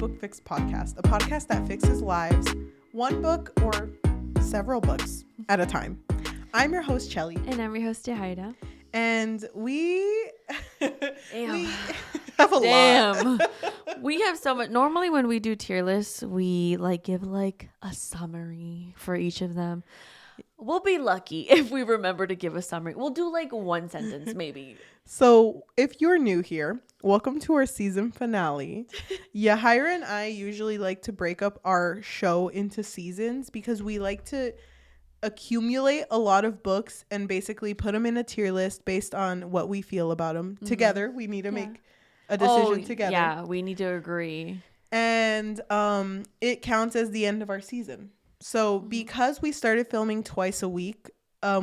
Book Fix podcast, a podcast that fixes lives, one book or several books at a time. I'm your host, Chelly. And I'm your host, Haida. And we have a lot. We have so much. Normally when we do tier lists, we give a summary for each of them. We'll be lucky if we remember to give a summary. We'll do one sentence maybe. So if you're new here, welcome to our season finale. Yahaira and I usually like to break up our show into seasons because we like to accumulate a lot of books and basically put them in a tier list based on what we feel about them. Mm-hmm. Together, we need to make a decision together. Yeah, we need to agree. And it counts as the end of our season. So because we started filming twice a week,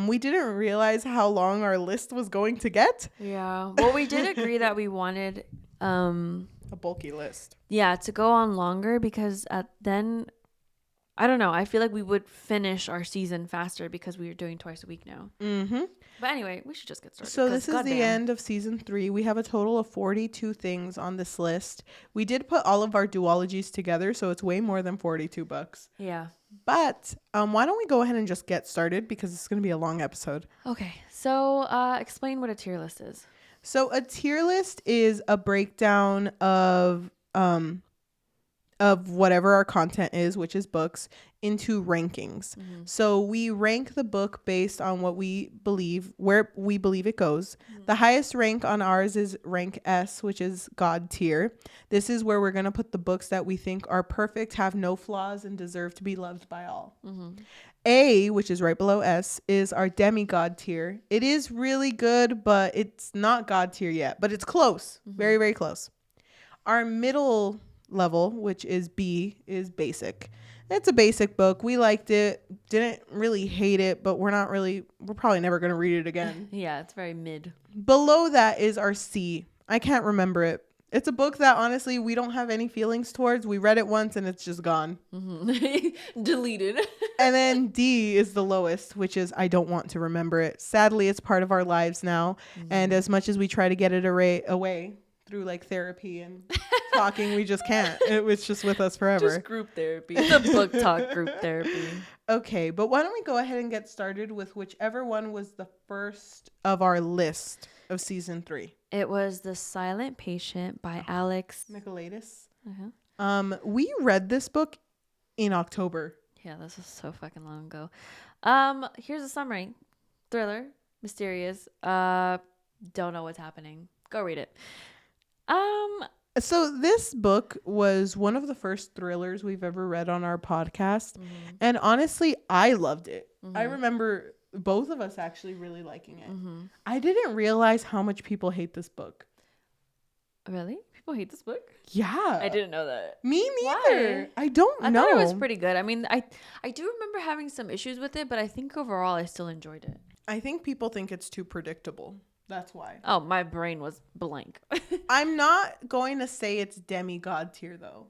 we didn't realize how long our list was going to get. Yeah. Well, we did agree that we wanted a bulky list. Yeah, to go on longer because then I don't know. I feel like we would finish our season faster because we are doing twice a week now. Mm-hmm. But anyway, we should just get started. So this is the end of season 3. We have a total of 42 things on this list. We did put all of our duologies together, so it's way more than 42 books. Yeah. But why don't we go ahead and just get started because it's going to be a long episode. Okay. So explain what a tier list is. So a tier list is a breakdown of whatever our content is, which is books, into rankings. Mm-hmm. So we rank the book based on what we believe, where we believe it goes. Mm-hmm. The highest rank on ours is rank S, which is God tier. This is where we're going to put the books that we think are perfect, have no flaws, and deserve to be loved by all. Mm-hmm. A, which is right below S, is our demigod tier. It is really good, but it's not God tier yet, but it's close. Mm-hmm. Very, very close. Our middle level, which is B, is basic. It's a basic book. We liked it. Didn't really hate it, but we're probably never going to read it again. Yeah, it's very mid. Below that is our C. I can't remember it. It's a book that honestly we don't have any feelings towards. We read it once and it's just gone. Mm-hmm. Deleted. And then D is the lowest, which is I don't want to remember it. Sadly, it's part of our lives now. Mm-hmm. And as much as we try to get it away through therapy and talking, we just can't. It's just with us forever. Just group therapy. It's a book talk group therapy. Okay, but why don't we go ahead and get started with whichever one was the first of our list of season 3. It was The Silent Patient by Alex Michaelides. Uh-huh. We read this book in October. Yeah, this was so fucking long ago. Here's a summary. Thriller, mysterious, don't know what's happening. Go read it. So this book was one of the first thrillers we've ever read on our podcast. Mm-hmm. And honestly, I loved it. Mm-hmm. I remember both of us actually really liking it. Mm-hmm. I didn't realize how much people hate this book. Really? People hate this book? Yeah. I didn't know that. Me neither. Why? I don't know. I thought it was pretty good. I mean, I do remember having some issues with it, but I think overall I still enjoyed it. I think people think it's too predictable. That's why. Oh, my brain was blank. I'm not going to say it's demigod tier, though.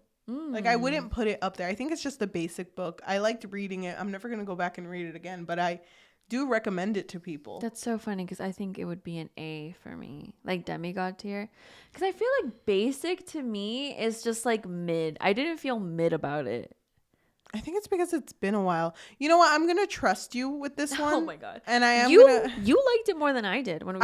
I wouldn't put it up there. I think it's just a basic book. I liked reading it. I'm never going to go back and read it again, but I do recommend it to people. That's so funny because I think it would be an A for me, demigod tier. Because I feel like basic to me is just mid. I didn't feel mid about it. I think it's because it's been a while. You know what? I'm going to trust you with this one. Oh my God. And I am You liked it more than I did when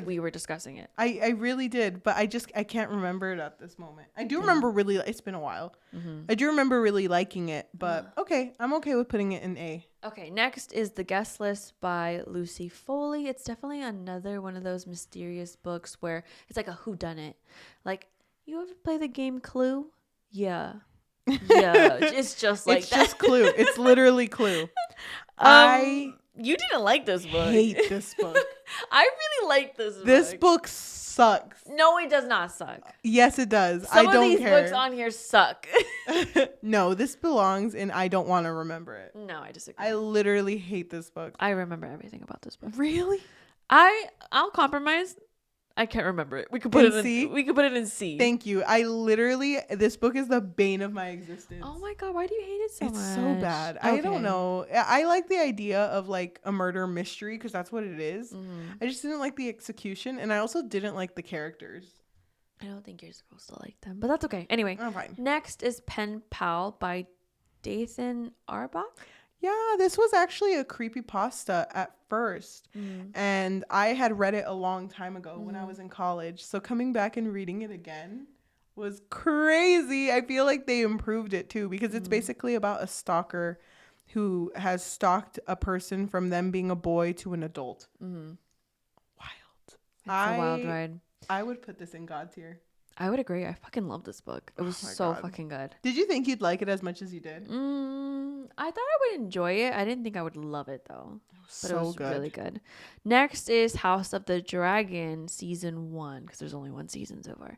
we were discussing it. I really did, but I can't remember it at this moment. I do remember it's been a while. Mm-hmm. I do remember really liking it, but okay. I'm okay with putting it in A. Okay. Next is The Guest List by Lucy Foley. It's definitely another one of those mysterious books where it's like a whodunit. You ever play the game Clue? Yeah. Yeah, it's just it's that. Just Clue. It's literally Clue. You didn't like this book. Hate this book. I really like this book. This book sucks. No, it does not suck. Yes, it does. Some I don't of these care. books on here suck. No, this belongs in I don't want to remember it. No, I disagree. I literally hate this book. I remember everything about this book. Really? I'll compromise. I can't remember it. We could put it in C. We could put it in C. Thank you. This book is the bane of my existence. Oh my God, why do you hate it so much? It's so bad. Okay. I don't know. I like the idea of a murder mystery because that's what it is. Mm-hmm. I just didn't like the execution, and I also didn't like the characters. I don't think you're supposed to like them, but that's okay. Anyway, I'm fine. next is Pen Pal by Dathan Arbach. Yeah, this was actually a creepypasta at first. And I had read it a long time ago when I was in college. So coming back and reading it again was crazy. I feel like they improved it too because it's basically about a stalker who has stalked a person from them being a boy to an adult. Wild. It's a wild ride. I would put this in God tier. I would agree. I fucking love this book. It was so God. fucking good. Did you think you'd like it as much as you did? I thought I would enjoy it. I didn't think I would love it though. But So it was good. really good. Next is House of the Dragon season 1 because there's only one season so far.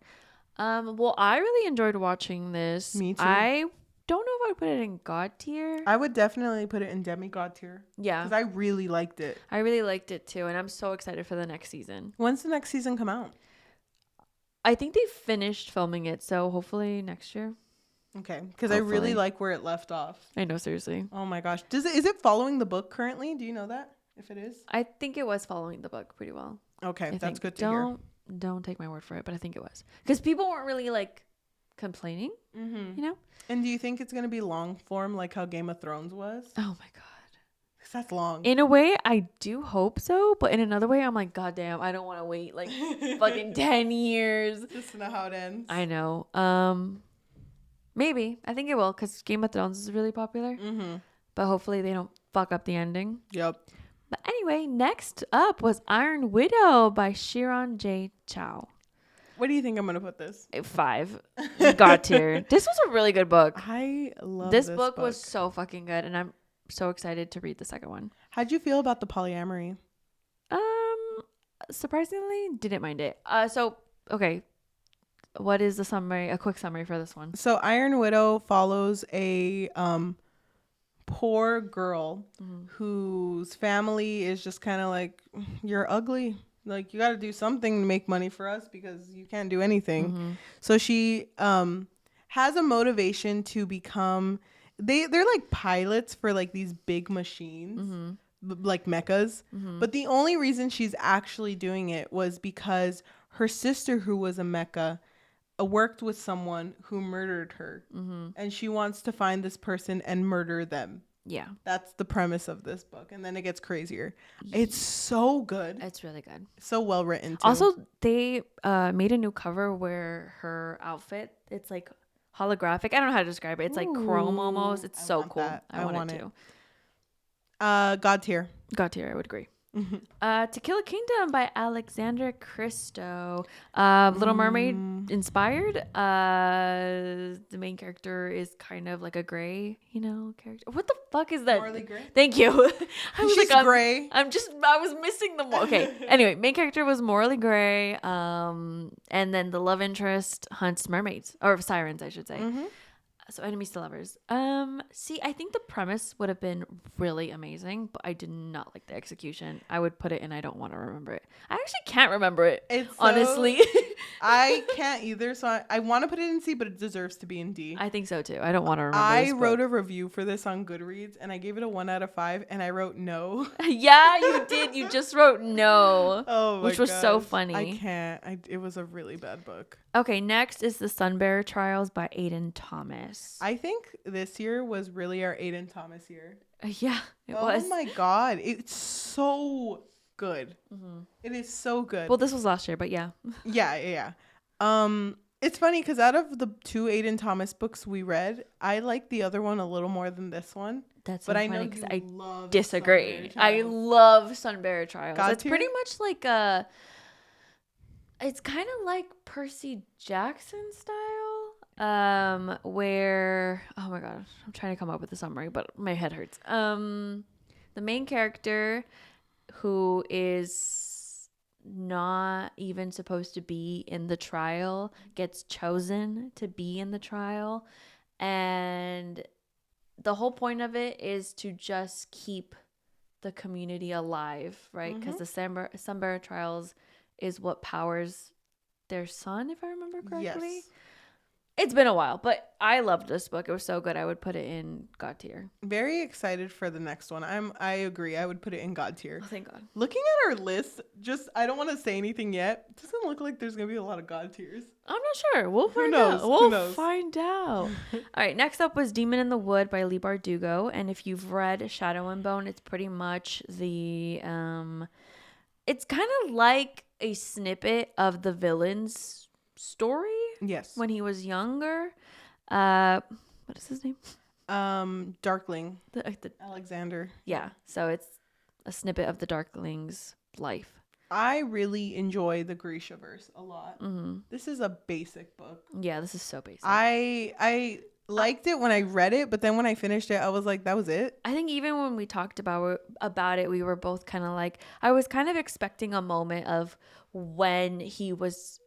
Well, I really enjoyed watching this. Me too. I don't know if I would put it in God tier. I would definitely put it in demigod tier. Yeah. Because I really liked it. I really liked it too, and I'm so excited for the next season. When's the next season come out? I think they finished filming it, so hopefully next year. Okay, because I really like where it left off. I know, seriously. Oh my gosh. Is it following the book currently? Do you know that? If it is? I think it was following the book pretty well. Okay, that's good to hear. Don't take my word for it, but I think it was. Because people weren't really like complaining, you know? And do you think it's going to be long form like how Game of Thrones was? Oh my God. Because that's long. In a way, I do hope so, but in another way, I'm like, God damn, I don't want to wait like fucking 10 years. Just to know how it ends. I know. Maybe. I think it will because Game of Thrones is really popular. But hopefully they don't fuck up the ending. Yep. But anyway, next up was Iron Widow by Shiron J. Chow. What do you think I'm going to put this? 5. God tier. This was a really good book. I love this book. Was so fucking good, and I'm so excited to read the second one. How'd you feel about the polyamory? Surprisingly, didn't mind it. So, okay. What is the summary? A quick summary for this one. So Iron Widow follows a poor girl whose family is just kind of like, you're ugly. Like, you got to do something to make money for us because you can't do anything. So she has a motivation to become, they're like pilots for like these big machines, like mechas. But the only reason she's actually doing it was because her sister, who was a mecha, worked with someone who murdered her. And she wants to find this person and murder them. Yeah. That's the premise of this book. And then it gets crazier. It's so good. It's really good. So well written, too. Also, they made a new cover where her outfit, it's like holographic. I don't know how to describe it. It's like chrome almost. It's so cool. I want it too. God tier. God tier, I would agree. To Kill a Kingdom by Alexander Christo. Little Mermaid inspired. The main character is kind of like a gray, character. What the fuck is that? Morally gray. Thank you. I was She's like, gray. I was missing the okay. Anyway, main character was morally gray. And then the love interest hunts mermaids or sirens, I should say. So enemies to lovers. See, I think the premise would have been really amazing, but I did not like the execution. I would put it in I don't want to remember it. I actually can't remember it, honestly. I can't either, so I want to put it in C, but it deserves to be in D. I think so too. I don't want to remember I wrote a review for this on Goodreads, and I gave it a 1 out of 5, and I wrote no. Yeah, you did. You just wrote no. Oh my which was so funny. I can't. It was a really bad book. Okay, next is The Sunbearer Trials by Aiden Thomas. I think this year was really our Aiden Thomas year. Yeah, it was. Oh my God. It's so good. It is so good. Well, this was last year, but yeah. Yeah. It's funny because out of the 2 Aiden Thomas books we read, I like the other one a little more than this one. That's but so I funny know because you I love disagree. I love Sunbearer Trials. God It's tier? pretty much like it's kind of like Percy Jackson style, where, oh my God, I'm trying to come up with a summary, but my head hurts. The main character, who is not even supposed to be in the trial, gets chosen to be in the trial, and the whole point of it is to just keep the community alive, right? Because the Sunbearer Trials is what powers their son, if I remember correctly. Yes. It's been a while, but I loved this book. It was so good. I would put it in God tier. Very excited for the next one. I agree. I would put it in God tier. Oh, thank God. Looking at our list, just I don't want to say anything yet. It doesn't look like there's gonna be a lot of God tiers. I'm not sure. We'll find out. We'll find out. All right. Next up was Demon in the Wood by Leigh Bardugo. And if you've read Shadow and Bone, it's pretty much the it's kind of like a snippet of the villain's story. Yes. When he was younger. What is his name? Darkling. The Alexander. Yeah. So it's a snippet of the Darkling's life. I really enjoy the Grisha verse a lot. Mm-hmm. This is a basic book. Yeah, this is so basic. I liked it when I read it, but then when I finished it, I was like, that was it. I think even when we talked about it, we were both kind of like, I was kind of expecting a moment of when he was,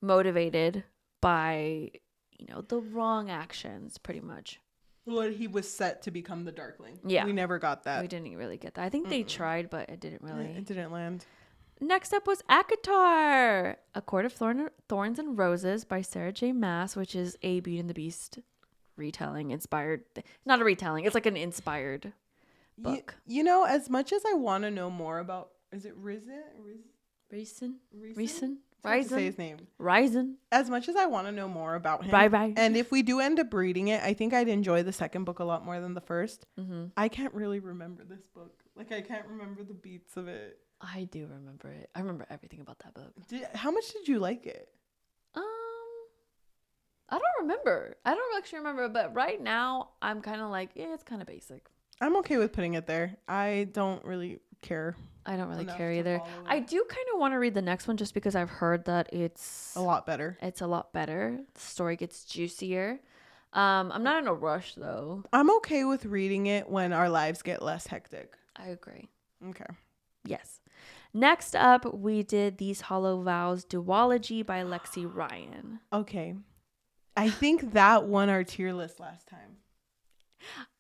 motivated by, the wrong actions, pretty much. Well, he was set to become the Darkling. Yeah. We never got that. We didn't really get that. I think they tried, but it didn't really. It didn't land. Next up was ACOTAR, A Court of Thorns and Roses by Sarah J. Maas, which is a Beauty and the Beast retelling, inspired. Not a retelling. It's like an inspired book. As much as I want to know more about, is it Risen? To say his name. Risen. As much as I want to know more about him. Bye. And if we do end up reading it, I think I'd enjoy the second book a lot more than the first. Mm-hmm. I can't really remember this book. Like, I can't remember the beats of it. I do remember it. I remember everything about that book. How much did you like it? I don't remember. I don't actually remember. But right now, I'm kind of like, it's kind of basic. I'm okay with putting it there. I don't really care. I don't really care either. I do kind of want to read the next one just because I've heard that it's a lot better. It's a lot better. The story gets juicier. I'm not in a rush though. I'm okay with reading it when our lives get less hectic. I agree. Okay. Yes. Next up, we did These Hollow Vows duology by Lexi Ryan. Okay. I think that won our tier list last time.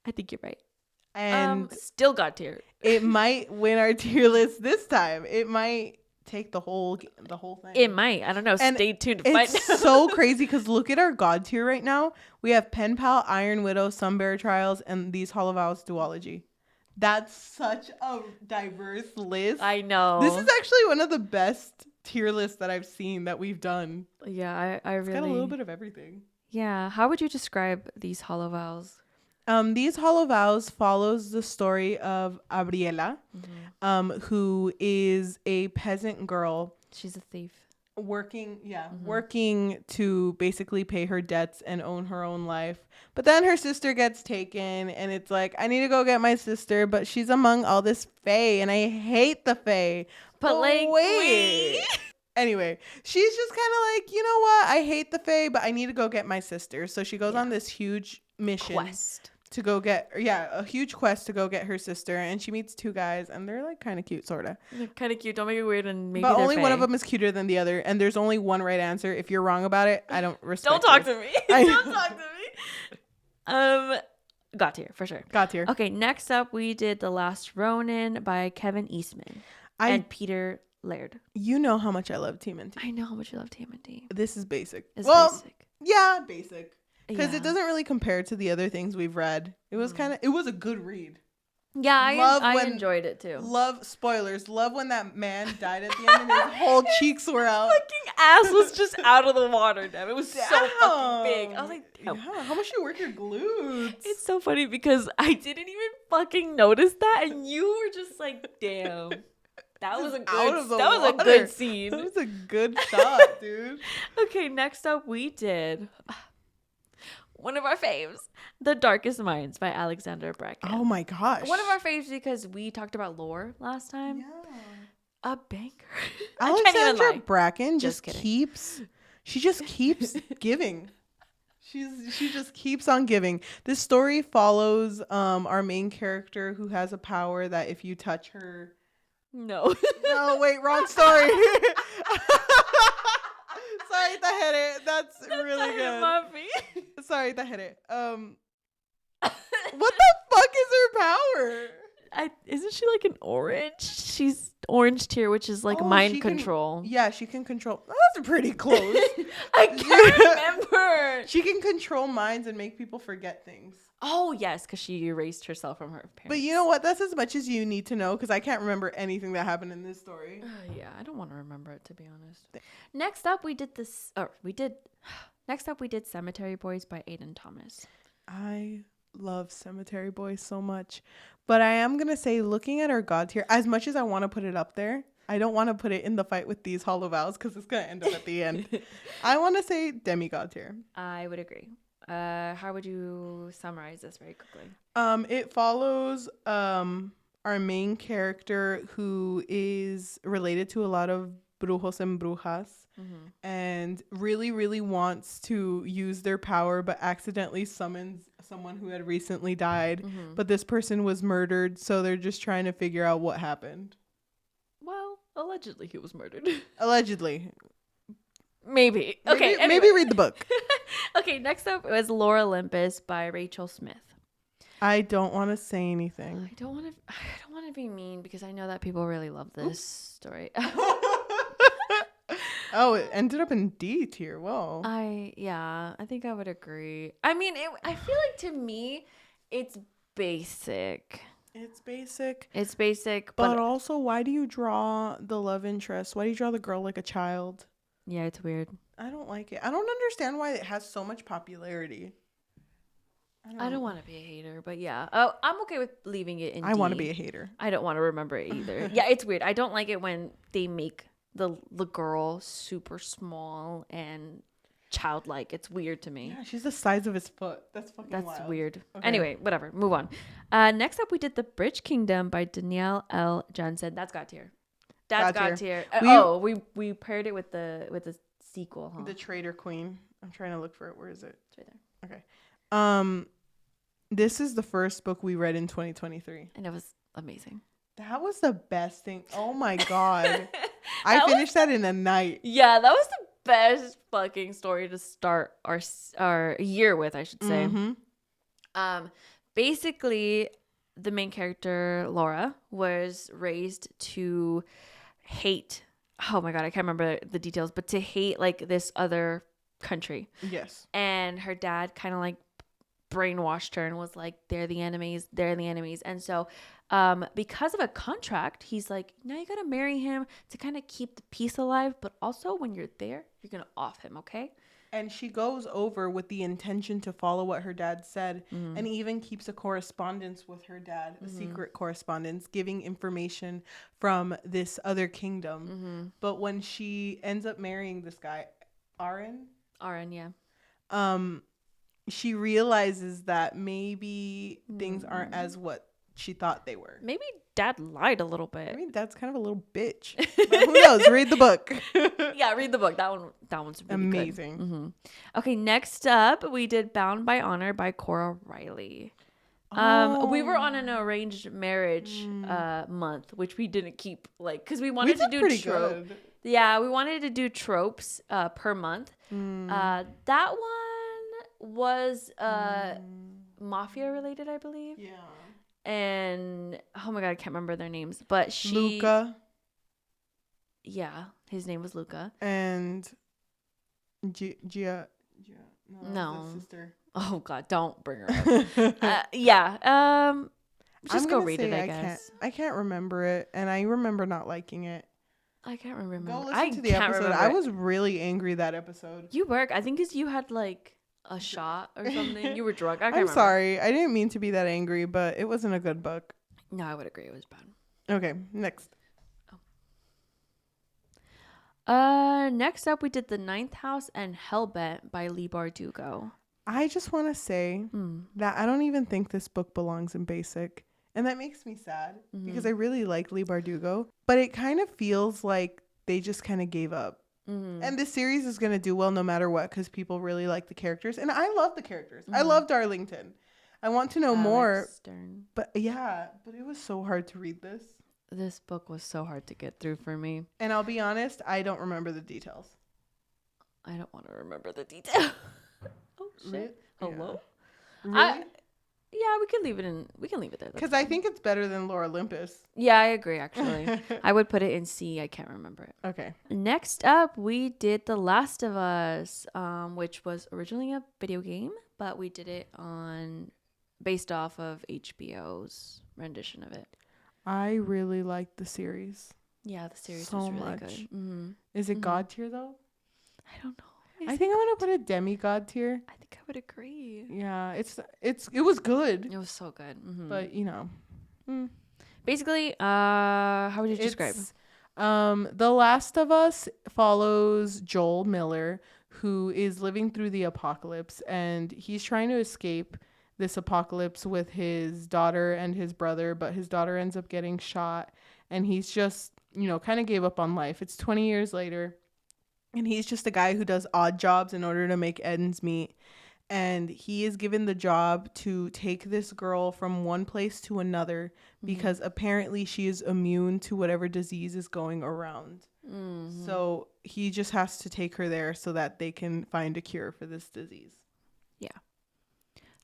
I think you're right. And still got tier. It might win our tier list this time. It might take the whole thing. It might. I don't know. And stay tuned to find out. It's so crazy because look at our God tier right now. We have Pen Pal, Iron Widow, Sunbearer Trials, and These Hollow Vows duology. That's such a diverse list. I know. This is actually one of the best tier lists that I've seen that we've done. Yeah, I really. It's got a little bit of everything. Yeah. How would you describe These Hollow Vows? These Hollow Vows follows the story of Abriela, who is a peasant girl. She's a thief. Working to basically pay her debts and own her own life. But then her sister gets taken, and it's like, I need to go get my sister, but she's among all this fae, and I hate the fae. But wait. Anyway, she's just kind of like, you know what? I hate the fae, but I need to go get my sister. So she goes on this huge mission. To go get, a huge quest to go get her sister, and she meets two guys, and they're like kind of cute, sorta. They're kind of cute. Don't make it weird, and maybe. But only one of them is cuter than the other, and there's only one right answer. If you're wrong about it, I don't respect. Don't talk to me. Don't talk to me. Got here for sure. Got here. Okay, next up we did The Last Ronin by Kevin Eastman and Peter Laird. You know how much I love TMNT. I know how much you love TMNT. This is basic. Basic. Yeah, basic. Because it doesn't really compare to the other things we've read. It was it was a good read. Yeah, I enjoyed it too. Spoilers. Love when that man died at the end and his whole cheeks were out. Fucking ass was just out of the water, damn. It was so fucking big. I was like, damn. Yeah, how much you work your glutes? It's so funny because I didn't even fucking notice that, and you were just like, damn. That was a good scene. That was a good shot, dude. Okay, next up we did one of our faves, The Darkest Minds by Alexander Bracken. Oh my gosh. One of our faves because we talked about lore last time. Yeah. A banger. Alexander Bracken just keeps giving. She just keeps on giving. This story follows our main character who has a power that if you touch her. No, wait, wrong story. Sorry, that hit it. That's really good. Sorry, that hit it. What the fuck is her power? Isn't she like an orange? She's orange tier, which is like mind control. Yeah, she can control. That's pretty close. I can't remember. She can control minds and make people forget things. Oh, yes, because she erased herself from her parents. But you know what? That's as much as you need to know because I can't remember anything that happened in this story. Yeah, I don't want to remember it, to be honest. Next up, we did this. Next up, we did Cemetery Boys by Aiden Thomas. I love Cemetery Boys so much. But I am going to say, looking at our God tier, as much as I want to put it up there, I don't want to put it in the fight with these Hollow Vows because it's going to end up at the end. I want to say demigod tier. I would agree. How would you summarize this very quickly? It follows our main character who is related to a lot of brujos and brujas and really, really wants to use their power but accidentally summons someone who had recently died. But this person was murdered, so they're just trying to figure out what happened. Well, allegedly he was murdered. Allegedly. Maybe. Okay. Maybe read the book. Okay, next up was Lore Olympus by Rachel Smith. I don't want to say anything. I don't want to be mean because I know that people really love this story. Oh, it ended up in D tier. Whoa. I think I would agree. I mean, I feel like to me, it's basic. It's basic. It's basic, but also, why do you draw the love interest? Why do you draw the girl like a child? Yeah, it's weird. I don't like it. I don't understand why it has so much popularity. I don't want to be a hater, but yeah. Oh, I'm okay with leaving it in D. I want to be a hater. I don't want to remember it either. Yeah, it's weird. I don't like it when they make the girl super small and childlike. It's weird to me. Yeah, she's the size of his foot. That's fucking wild. That's weird. Okay. Anyway, whatever. Move on. Next up, we did The Bridge Kingdom by Danielle L. Johnson. That's God tier. That's God tier. We paired it with the sequel, huh? The Traitor Queen. I'm trying to look for it. Where is it? It's right there. Okay. This is the first book we read in 2023. And it was amazing. That was the best thing. Oh my God. I finished that in a night. Yeah, that was the best fucking story to start our year with, I should say. Basically, the main character, Laura, was raised to hate, oh my God, I can't remember the details, but to hate like this other country. Yes. And her dad kind of like brainwashed her and was like, they're the enemies. And so because of a contract, he's like, now you gotta marry him to kind of keep the peace alive, but also when you're there, you're gonna off him, okay? And she goes over with the intention to follow what her dad said and even keeps a correspondence with her dad, a secret correspondence, giving information from this other kingdom. But when she ends up marrying this guy, Aaron, yeah. She realizes that maybe things aren't as what she thought they were. Maybe dad lied a little bit. I mean, dad's kind of a little bitch. But who knows? Read the book. Yeah, read the book. That one's really amazing. Good. Okay, next up, we did Bound by Honor by Cora Riley. We were on an arranged marriage month, which we didn't keep, like, because we wanted to do tropes. Yeah, we wanted to do tropes per month. That one was mafia related, I believe. Yeah. And oh my God, I can't remember their names, but Luca. Yeah, his name was Luca. And Gia. No. His sister. Oh God, don't bring her up. Yeah. Just go read it, I guess. I can't remember it, and I remember not liking it. I can't remember. Go listen to the episode. I was really angry that episode. You were. I think because you had like a shot or something. You were drunk. I'm sorry. I didn't mean to be that angry, but it wasn't a good book. No, I would agree. It was bad. Okay, next. Next up, we did The Ninth House and Hellbent by Leigh Bardugo. I just want to say that I don't even think this book belongs in basic. And that makes me sad because I really like Leigh Bardugo. But it kind of feels like they just kind of gave up. And this series is going to do well no matter what because people really like the characters. And I love the characters. I love Darlington. I want to know more. Stern. But yeah, but it was so hard to read this. This book was so hard to get through for me. And I'll be honest, I don't remember the details. I don't want to remember the details. Oh, shit. Really? Hello? Yeah. Really? Yeah, we can leave it in. We can leave it there. Because I think it's better than Lore Olympus. Yeah, I agree. Actually, I would put it in C. I can't remember it. Okay. Next up, we did The Last of Us, which was originally a video game, but we did it based off of HBO's rendition of it. I really liked the series. Yeah, the series So was really much. good. Mm-hmm. Is it God tier though? I don't know. I think I'm gonna put a demigod tier. I think I would agree. Yeah, it was good, It was so good. Mm-hmm. but you know, basically, how would you describe? The Last of Us follows Joel Miller, who is living through the apocalypse, and he's trying to escape this apocalypse with his daughter and his brother, but his daughter ends up getting shot, and he's just, kind of gave up on life. It's 20 years later, and he's just a guy who does odd jobs in order to make ends meet. And he is given the job to take this girl from one place to another because apparently she is immune to whatever disease is going around. Mm-hmm. So he just has to take her there so that they can find a cure for this disease. Yeah.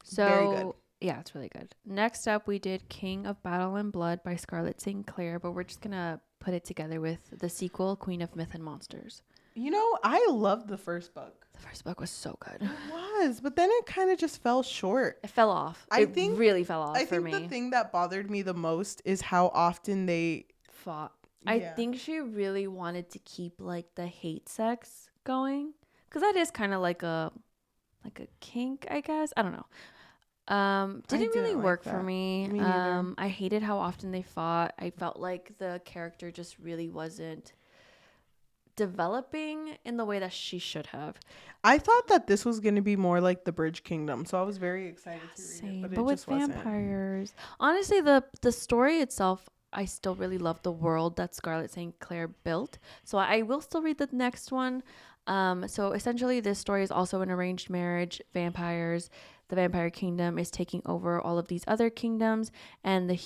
So very good. Yeah, it's really good. Next up, we did King of Battle and Blood by Scarlett St. Clair, but we're just going to put it together with the sequel, Queen of Myth and Monsters. I loved the first book. The first book was so good. It was, but then it kind of just fell short. It fell off. It really fell off for me. I think the thing that bothered me the most is how often they fought. Yeah. I think she really wanted to keep like the hate sex going, because that is kind of like a kink, I guess. I don't know. Didn't really work for me. I hated how often they fought. I felt like the character just really wasn't developing in the way that she should have. I thought that this was going to be more like the Bridge Kingdom, so I was very excited to read it, but it with just wasn't. vampires. Honestly, the story itself, I still really love the world that Scarlett St. Clair built, so I will still read the next one. So essentially this story is also an arranged marriage, vampires. The vampire kingdom is taking over all of these other kingdoms, and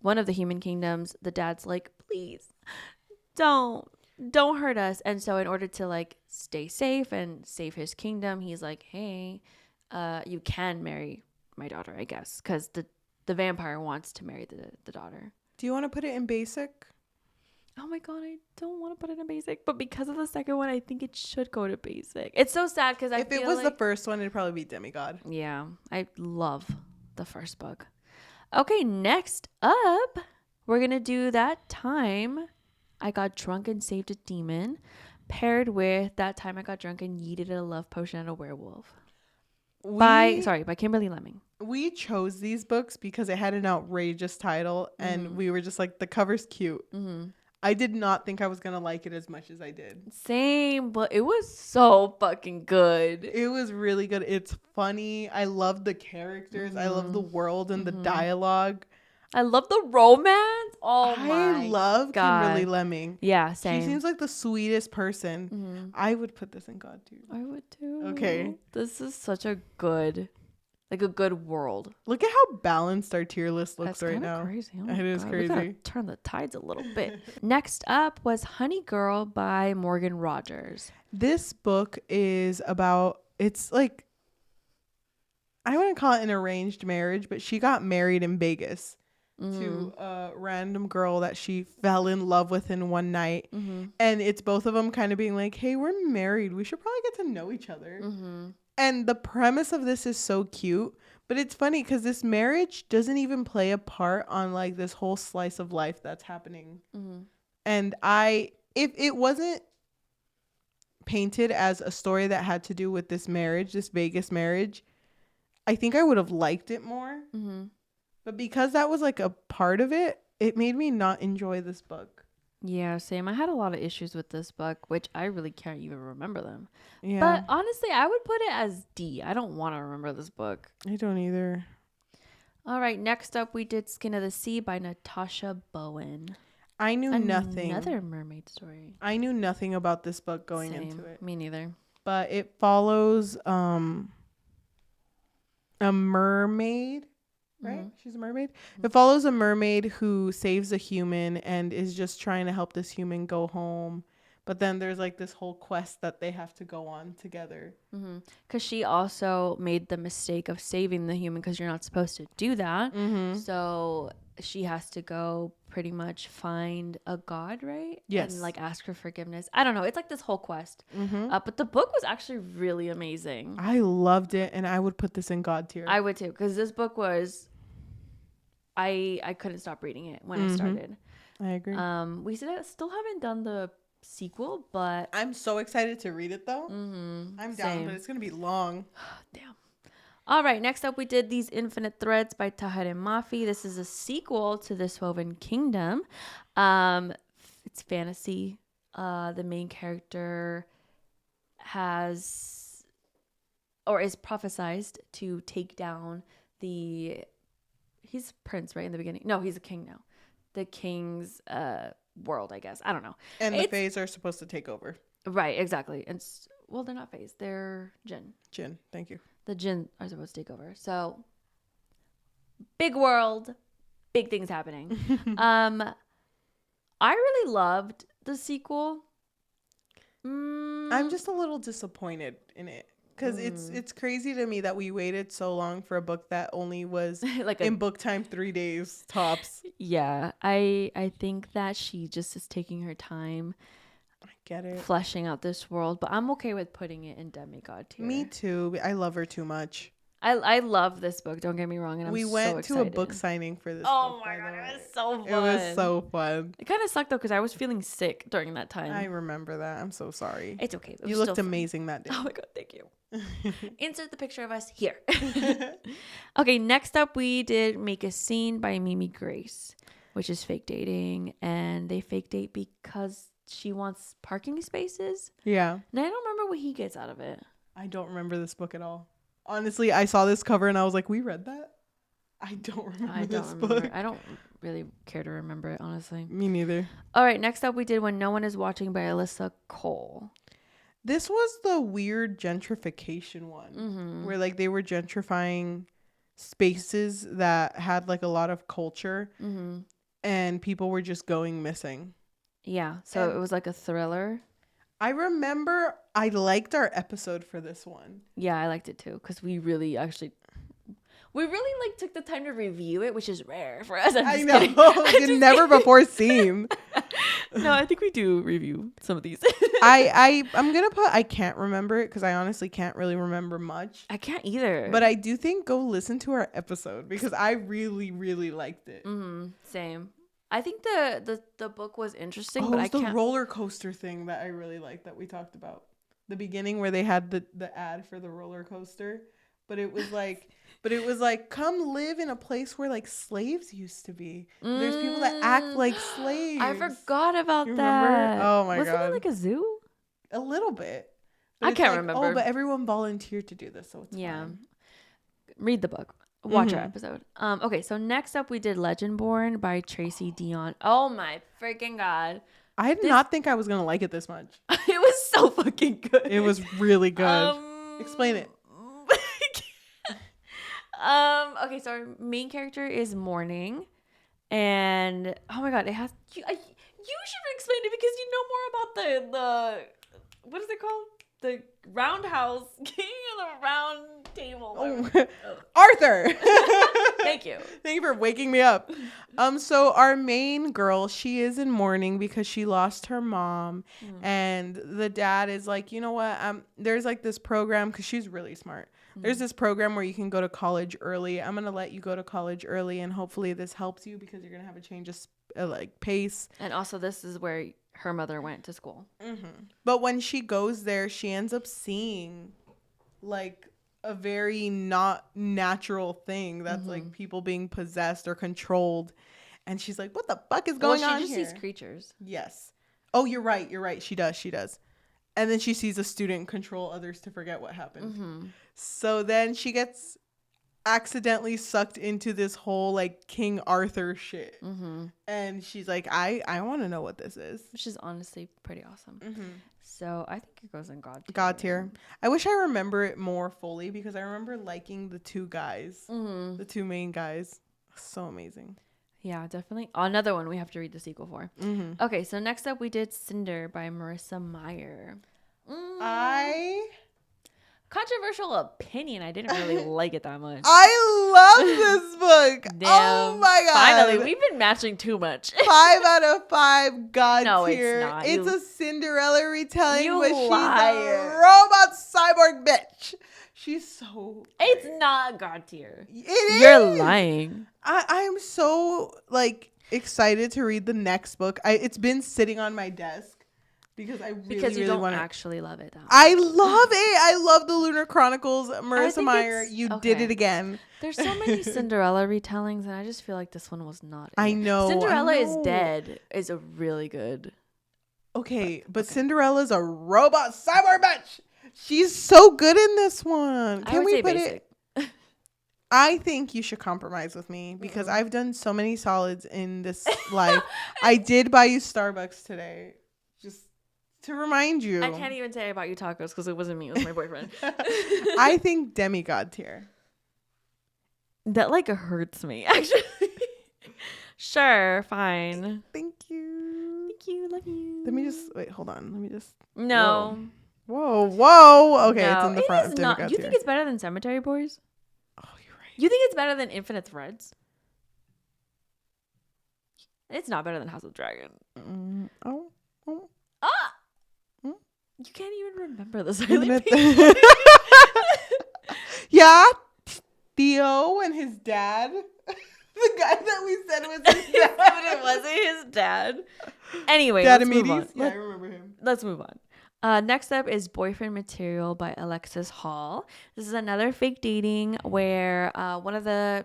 one of the human kingdoms, the dad's like, please don't hurt us. And so in order to like stay safe and save his kingdom, he's like, hey, you can marry my daughter, I guess, because the vampire wants to marry the daughter. Do you want to put it in basic? Oh my god, I don't want to put it in basic, but because of the second one, I think it should go to basic. It's so sad because if it was the first one, it'd probably be demigod. Yeah, I love the first book. Okay, next up, we're gonna do That Time I Got Drunk and Saved a Demon, paired with That Time I Got Drunk and Yeeted a Love Potion at a Werewolf. By Kimberly Lemming. We chose these books because it had an outrageous title, and we were just like, the cover's cute. I did not think I was gonna like it as much as I did. Same, but it was so fucking good. It was really good. It's funny. I love the characters. I love the world and the dialogue. I love the romance. Oh my god. I love Kimberly Lemming. Yeah, same. She seems like the sweetest person. I would put this in God too. I would too. Okay. This is such a good world. Look at how balanced our tier list looks right now. Crazy. Oh it is crazy. We gotta turn the tides a little bit. Next up was Honey Girl by Morgan Rogers. This book is about, it's like, I wouldn't call it an arranged marriage, but she got married in Vegas to a random girl that she fell in love with in one night. And it's both of them kind of being like, hey, we're married. We should probably get to know each other. And the premise of this is so cute, but it's funny because this marriage doesn't even play a part on like this whole slice of life that's happening. And if it wasn't painted as a story that had to do with this marriage, this Vegas marriage, I think I would have liked it more. But because that was like a part of it, it made me not enjoy this book. Yeah, same. I had a lot of issues with this book, which I really can't even remember them. Yeah. But honestly, I would put it as D. I don't want to remember this book. I don't either. All right, next up we did Skin of the Sea by Natasha Bowen. I knew nothing. Another mermaid story. I knew nothing about this book going into it. Me neither. But it follows a mermaid. Right? She's a mermaid. It follows a mermaid who saves a human and is just trying to help this human go home. But then there's like this whole quest that they have to go on together. Because she also made the mistake of saving the human, because you're not supposed to do that. So she has to go pretty much find a god, right? Yes. And like ask for forgiveness. I don't know. It's like this whole quest. But the book was actually really amazing. I loved it, and I would put this in God tier. I would too, because this book was, I couldn't stop reading it when I started. I agree. We still haven't done the sequel, but I'm so excited to read it though. I'm down, Same. but it's gonna be long. Damn. All right, next up we did These Infinite Threads by Taher Mafi. This is a sequel to This Woven Kingdom. It's fantasy. The main character has, or is prophesized to take down he's prince, right, in the beginning. No, he's a king now. The king's world, I guess. I don't know. And the Fays are supposed to take over. Right, exactly. And well, they're not Fays. They're Jinn. Jinn, thank you. The Jinn are supposed to take over. So, big world, big things happening. I really loved the sequel. I'm just a little disappointed in it. Because it's crazy to me that we waited so long for a book that only was like in book time 3 days tops. Yeah, I think that she just is taking her time. I get it. Fleshing out this world, but I'm okay with putting it in demigod tier. Me too. I love her too much. I love this book. Don't get me wrong, and we went to a book signing for this. Oh my god, it was so fun. It was so fun. It kind of sucked though because I was feeling sick during that time. I remember that. I'm so sorry. It's okay. You looked amazing that day. Oh my god, thank you. Insert the picture of us here. Okay, next up we did Make a Scene by Mimi Grace, which is fake dating, and they fake date because she wants parking spaces. Yeah. And I don't remember what he gets out of it. I don't remember this book at all. Honestly, I saw this cover and I was like, we read that? I don't remember this book. I don't really care to remember it, honestly. Me neither. All right, next up we did When No One Is Watching by Alyssa Cole. This was the weird gentrification one where like they were gentrifying spaces that had like a lot of culture and people were just going missing. Yeah, so it was like a thriller. I remember I liked our episode for this one. Yeah, I liked it too because we really like took the time to review it, which is rare for us. I know. It's never before seen. No, I think we do review some of these. I'm gonna put I can't remember it because I honestly can't really remember much. I can't either. But I do think go listen to our episode because I really, really liked it. Same. I think the book was interesting, but I can't. The roller coaster thing that I really liked that we talked about. The beginning where they had the ad for the roller coaster, but it was like come live in a place where like slaves used to be. There's people that act like slaves. I forgot about you that. Remember? Oh my god. Was it in like a zoo? A little bit. But I can't remember. Oh, but everyone volunteered to do this, so it's fine. Read the book. Watch our episode. Okay, so next up we did Legendborn by Tracy Dion. Oh my freaking god. I did not think I was going to like it this much. It was so fucking good. It was really good. Explain it. Okay, so our main character is Morning. And oh my god, it has you should explain it because you know more about the what is it called? The roundhouse king of the round table. Arthur. Thank you. Thank you for waking me up. So our main girl, she is in mourning because she lost her mom, and the dad is like, you know what? There's like this program because she's really smart. There's this program where you can go to college early. I'm gonna let you go to college early, and hopefully this helps you because you're gonna have a change of like pace. And also, this is where her mother went to school. But when she goes there, she ends up seeing like a very not natural thing that's like people being possessed or controlled, and she's like, what the fuck is going on here? She just sees creatures. Yes. Oh, you're right, she does. And then she sees a student control others to forget what happened. So then she gets accidentally sucked into this whole like King Arthur shit. And she's like, I want to know what this is. Which is honestly pretty awesome. So I think it goes in God tier. God tier. I wish I remember it more fully because I remember liking the two guys, the two main guys. So amazing. Yeah, definitely. Another one we have to read the sequel for. Mm-hmm. Okay, so next up we did Cinder by Marissa Meyer. Controversial opinion. I didn't really like it that much. I love this book. Damn. Oh my god. Finally, we've been matching too much. 5 out of 5 God No, tier. it's not. It's a Cinderella retelling, You but she's liar. a robot cyborg bitch. She's so It's not God tier. It You're is. lying. I am so like excited to read the next book. It's been sitting on my desk because I really don't want to actually love it that much. I love it. I love the Lunar Chronicles. Marissa think Meyer, it's- you okay. did it again. There's so many Cinderella retellings, and I just feel like this one was not. I know. Cinderella is Dead is a really good. Okay, but Cinderella's a robot cyborg bitch. She's so good in this one. I Can would we say put basic. it? I think you should compromise with me because I've done so many solids in this life. I did buy you Starbucks today, just to remind you. I can't even say about you tacos because it wasn't me. It was my boyfriend. I think demigod tier. That like hurts me actually. Sure, fine. Thank you. Thank you, love you. Let me just wait. Hold on. Let me just. No. Whoa. Okay, No, it's in the it front is of not. demigod You tier. think it's better than Cemetery Boys? Oh, you're right. You think it's better than Infinite Threads? It's not better than House of Dragon. Oh. Ah! Hmm? You can't even remember the silent Yeah, Theo and his dad. The guy that we said was his dad. But it wasn't his dad. Anyway, Dad let's move on. Amides? Yeah, I remember him. Let's move on. Next up is Boyfriend Material by Alexis Hall. This is another fake dating where one of the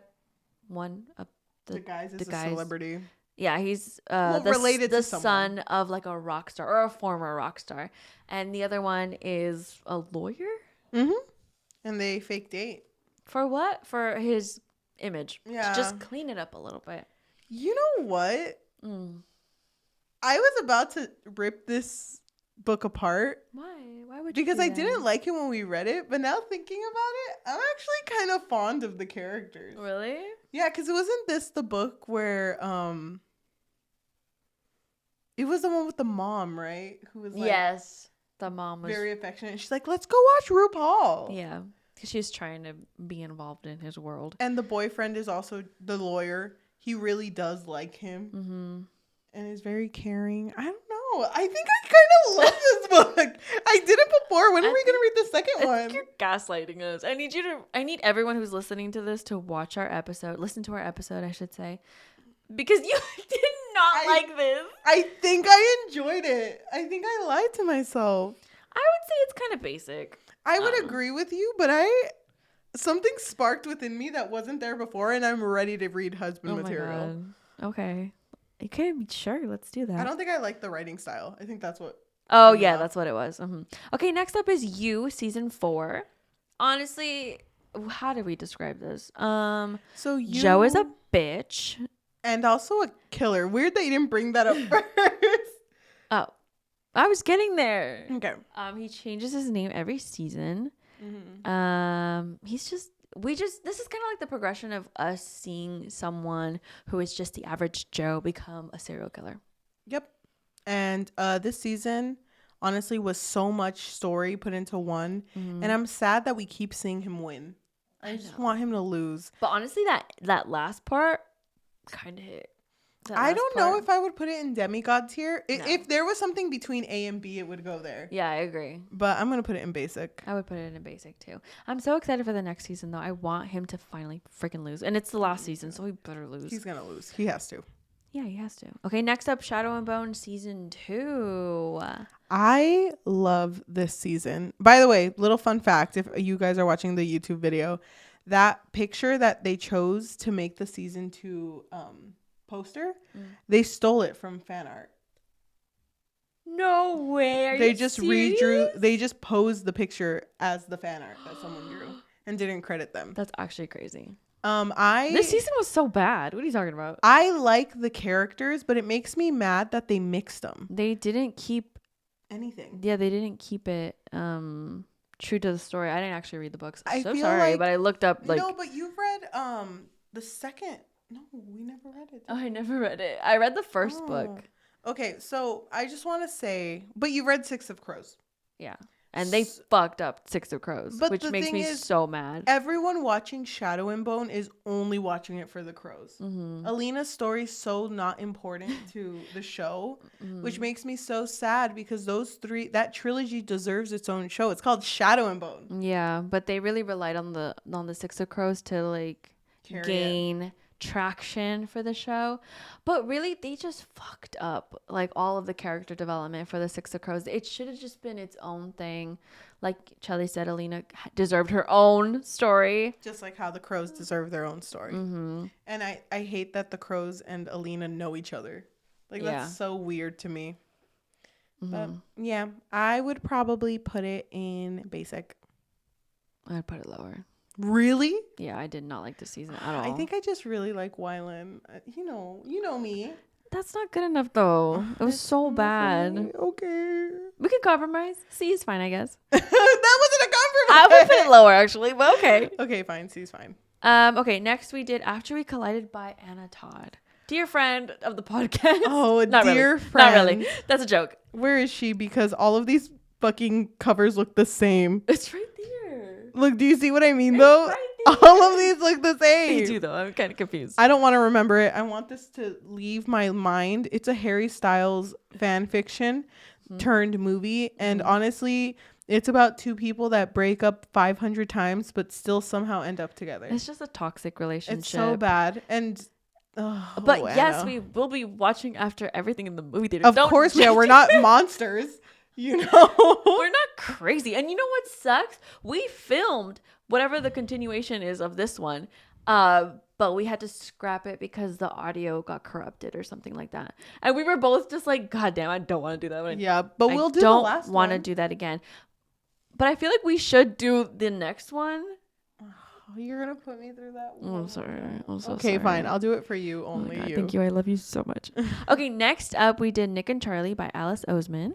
guys is the a guys- celebrity. yeah, he's related the to someone. son of like a rock star or a former rock star, and the other one is a lawyer. Mm-hmm. And they fake date. For what? For his image. Yeah. To just clean it up a little bit. You know what? I was about to rip this book apart. Why? Why would you? Because do I that? didn't like it when we read it, but now thinking about it, I'm actually kind of fond of the characters. Really? Yeah, because wasn't this the book where it was the one with the mom, right? Who was like Yes. The mom was very affectionate. She's like, let's go watch RuPaul. Yeah. Because she was trying to be involved in his world. And the boyfriend is also the lawyer. He really does like him. Mm-hmm. And is very caring. I don't know. I think I kind of love this book. I did it before. When are we going to read the second one? I think you're gaslighting us. I need everyone who's listening to this to watch our episode. Listen to our episode, I should say. Because you did not like this. I think I enjoyed it. I think I lied to myself. I would say it's kind of basic. I would agree with you, but something sparked within me that wasn't there before, and I'm ready to read husband material. My God. Okay. Okay, sure. Let's do that. I don't think I like the writing style. I think that's what. Oh, yeah, that's what it was. Okay, next up is You, season 4. Honestly, how do we describe this? So Joe is a bitch. And also a killer. Weird that you didn't bring that up first. Oh, I was getting there. Okay. He changes his name every season. Mm-hmm. This is kind of like the progression of us seeing someone who is just the average Joe become a serial killer. Yep. And this season, honestly, was so much story put into one. And I'm sad that we keep seeing him win. I just want him to lose. But honestly, that last part kind of hit. I don't know if I would put it in demigod tier. No. If there was something between A and B, it would go there. Yeah, I agree. But I'm going to put it in basic. I would put it in basic too. I'm so excited for the next season though. I want him to finally freaking lose. And it's the last season, so he better lose. He's going to lose. He has to. Yeah, he has to. Okay, next up, Shadow and Bone season 2. I love this season. By the way, little fun fact, if you guys are watching the YouTube video, that picture that they chose to make the season 2 poster, they stole it from fan art. No way. They just they just posed the picture as the fan art that someone drew and didn't credit them. That's actually crazy. This season was so bad. What are you talking about? I like the characters, but it makes me mad that they mixed them. They didn't keep anything. Yeah, they didn't keep it true to the story. I didn't actually read the books. I'm so feel sorry, like- but I looked up No, but you've read the second No, we never read it. Oh, I never read it. I read the first book. Okay, so I just want to say, but you read Six of Crows. Yeah. And they fucked up Six of Crows, But which the makes thing me is, so mad. Everyone watching Shadow and Bone is only watching it for the crows. Mm-hmm. Alina's story's so not important to the show, which Mm-hmm. makes me so sad because that trilogy deserves its own show. It's called Shadow and Bone. Yeah, but they really relied on the Six of Crows to like gain traction for the show. But really they just fucked up like all of the character development for the Six of Crows. It should have just been its own thing. Like Chelly said, Alina deserved her own story. Just like how the crows deserve their own story. Mm-hmm. And I hate that the crows and Alina know each other. Like, that's so weird to me. Mm-hmm. But yeah, I would probably put it in basic. I'd put it lower. Really? Yeah, I did not like the season at all. I think I just really like Wylan. You know me. That's not good enough though. It was so bad. Okay. We can compromise. C is fine, I guess. That wasn't a compromise. I would put it lower actually, but okay. Okay, fine. C is fine. Okay, next we did After We Collided by Anna Todd. Dear friend of the podcast. Oh, not dear really. friend. Not really. That's a joke. Where is she? Because all of these fucking covers look the same. It's right there. Look, do you see what I mean though? Right all of these look the same. They do though. I'm kind of confused. I don't want to remember it. I want this to leave my mind. It's a Harry Styles fan fiction turned movie. And honestly, it's about two people that break up 500 times but still somehow end up together. It's just a toxic relationship. It's so bad. And but yes, Anna. we will be watching after everything in the movie theater. Of course, yeah, we're not monsters, you know. We're not crazy. And you know what sucks? We filmed whatever the continuation is of this one, but we had to scrap it because the audio got corrupted or something like that. And we were both just like, God damn, I don't want to do that. Yeah, but we'll do the last one. I don't want to do that again. But I feel like we should do the next one. Oh, you're gonna put me through that one. I'm sorry. I'm so sorry. Okay, fine. I'll do it for you. Oh Only my God, you. thank you. I love you so much. Okay, next up we did Nick and Charlie by Alice Oseman.